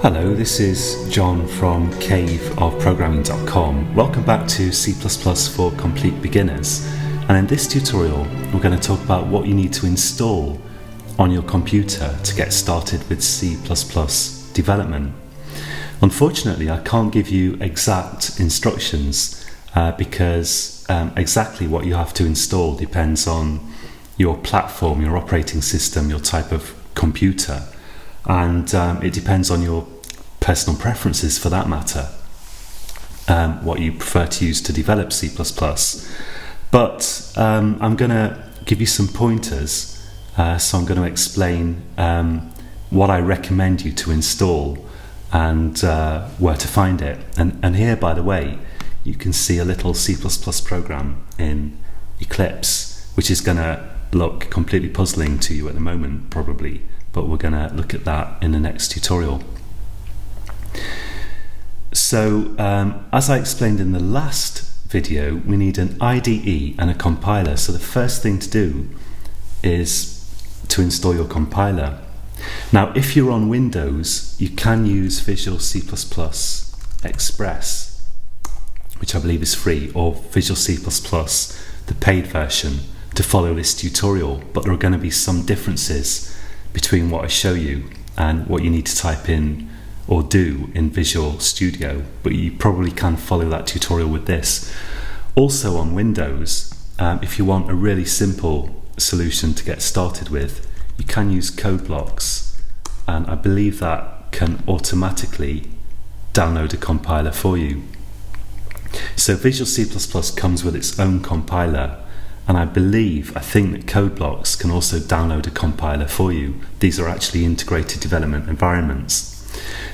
Hello, this is John from caveofprogramming.com. Welcome back to C++ for Complete Beginners. And in this tutorial, we're going to talk about what you need to install on your computer to get started with C++ development. Unfortunately, I can't give you exact instructions because exactly what you have to install depends on your platform, your operating system, your type of computer. And it depends on your personal preferences for that matter, what you prefer to use to develop C++. But I'm going to give you some pointers, so I'm going to explain what I recommend you to install and where to find it. And here, by the way, you can see a little C++ program in Eclipse, which is going to look completely puzzling to you at the moment, probably. But we're going to look at that in the next tutorial. So, as I explained in the last video, we need an IDE and a compiler. So the first thing to do is to install your compiler. Now, if you're on Windows, you can use Visual C++ Express, which I believe is free, or Visual C++, the paid version, to follow this tutorial. But there are going to be some differences between what I show you and what you need to type in or do in Visual Studio, but you probably can follow that tutorial with this. Also on Windows, if you want a really simple solution to get started with, you can use code blocks, and I believe that can automatically download a compiler for you. So Visual C++ comes with its own compiler, and I think that code blocks can also download a compiler for you. These are actually integrated development environments.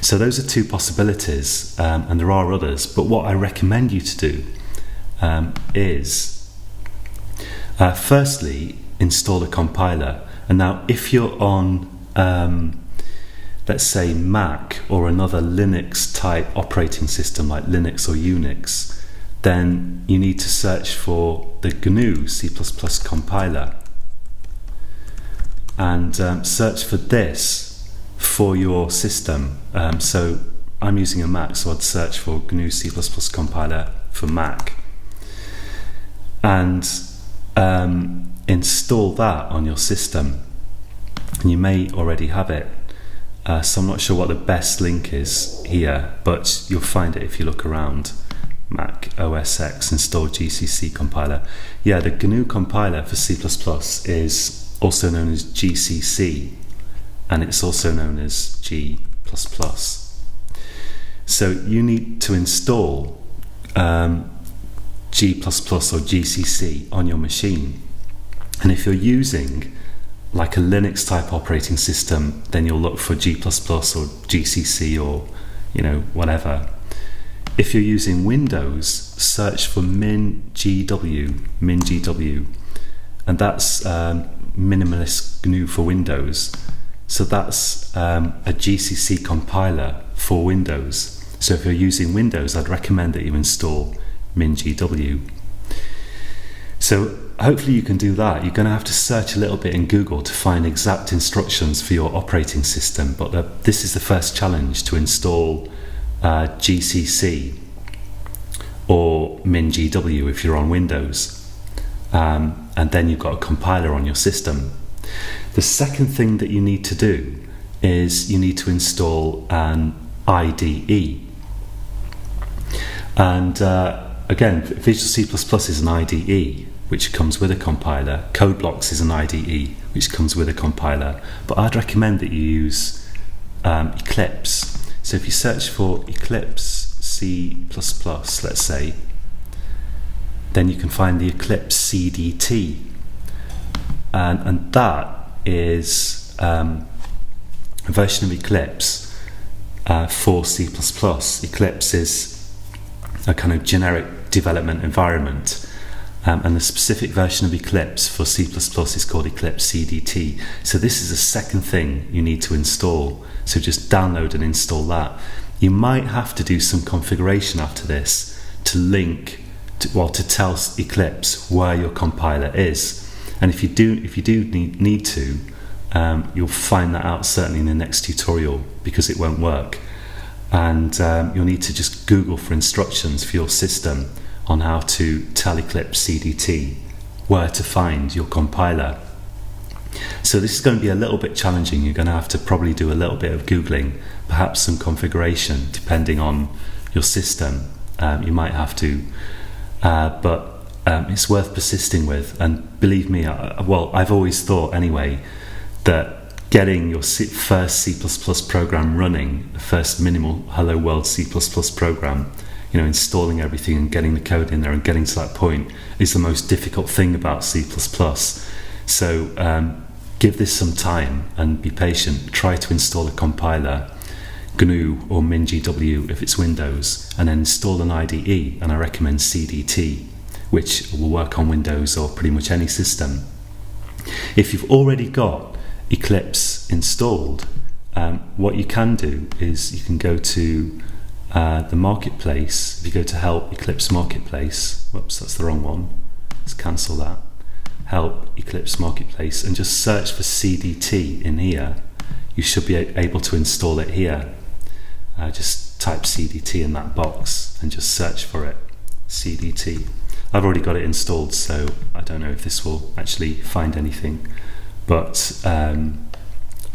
So those are two possibilities, and there are others, but what I recommend you to do is firstly install a compiler. And now if you're on let's say Mac or another Linux type operating system like Linux or Unix, then you need to search for the GNU C++ compiler and search for this for your system. So I'm using a Mac, so I'd search for GNU C++ compiler for Mac and install that on your system. And you may already have it, so I'm not sure what the best link is here, but you'll find it if you look around. Mac OS X install GCC compiler. Yeah, the GNU compiler for C++ is also known as GCC, and it's also known as G++. So you need to install G++ or GCC on your machine. And if you're using like a Linux type operating system, then you'll look for G++ or GCC or whatever. If you're using Windows, search for min.gw, and that's minimalist GNU for Windows. So that's a GCC compiler for Windows. So if you're using Windows, I'd recommend that you install min.gw. So hopefully you can do that. You're going to have to search a little bit in Google to find exact instructions for your operating system, but this is the first challenge, to install GCC or min.gw if you're on Windows, and then you've got a compiler on your system. The second thing that you need to do is you need to install an IDE, and again, Visual C++ is an IDE which comes with a compiler. Code blocks is an IDE which comes with a compiler, but I'd recommend that you use Eclipse. So if you search for Eclipse C++, let's say, then you can find the Eclipse CDT, and that is a version of Eclipse for C++. Eclipse is a kind of generic development environment, and the specific version of Eclipse for C++ is called Eclipse CDT. So this is the second thing you need to install. So just download and install that. You might have to do some configuration after this to tell Eclipse where your compiler is. And if you do need to, you'll find that out certainly in the next tutorial, because it won't work and you'll need to just Google for instructions for your system on how to tell Eclipse CDT, where to find your compiler. So this is going to be a little bit challenging. You're going to have to probably do a little bit of Googling, perhaps some configuration depending on your system. You might have to, but it's worth persisting with. And believe me, I've always thought anyway that getting your first C++ program running, the first minimal Hello World C++ program, installing everything and getting the code in there and getting to that point is the most difficult thing about C++. So give this some time and be patient. Try to install a compiler, GNU or MinGW if it's Windows, and then install an IDE, and I recommend CDT, which will work on Windows or pretty much any system. If you've already got Eclipse installed, what you can do is you can go to the marketplace. If you go to Help Eclipse Marketplace, whoops, that's the wrong one, let's cancel that. Help Eclipse Marketplace, and just search for CDT in here. You should be able to install it here. Just type CDT in that box and just search for it, CDT. I've already got it installed, so I don't know if this will actually find anything, but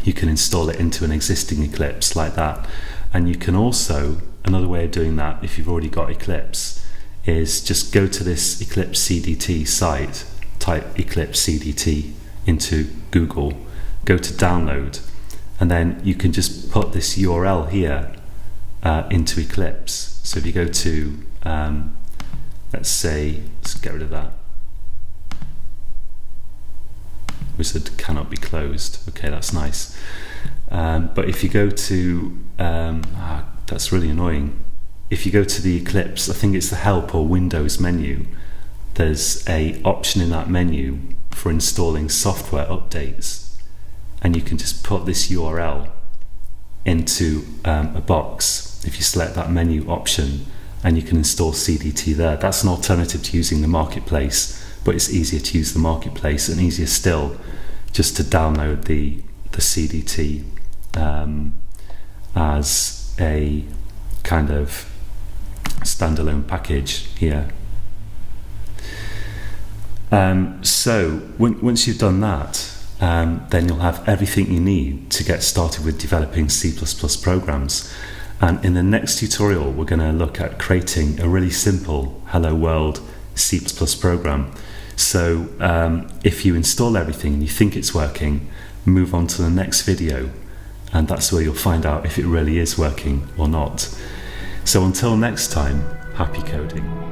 you can install it into an existing Eclipse like that. And you can also, another way of doing that if you've already got Eclipse, is just go to this Eclipse CDT site, type Eclipse CDT into Google, go to download, and then you can just put this URL here into Eclipse. So if you go to, let's get rid of that. Wizard cannot be closed. Okay, that's nice. But if you go to, that's really annoying. If you go to the Eclipse, I think it's the Help or Windows menu, there's a option in that menu for installing software updates, and you can just put this URL into a box. If you select that menu option, and you can install CDT there. That's an alternative to using the marketplace, but it's easier to use the marketplace, and easier still just to download the CDT as a kind of standalone package here. So once you've done that, then you'll have everything you need to get started with developing C++ programs. And in the next tutorial, we're going to look at creating a really simple Hello World C++ program. So if you install everything and you think it's working, move on to the next video, and that's where you'll find out if it really is working or not. So until next time, happy coding.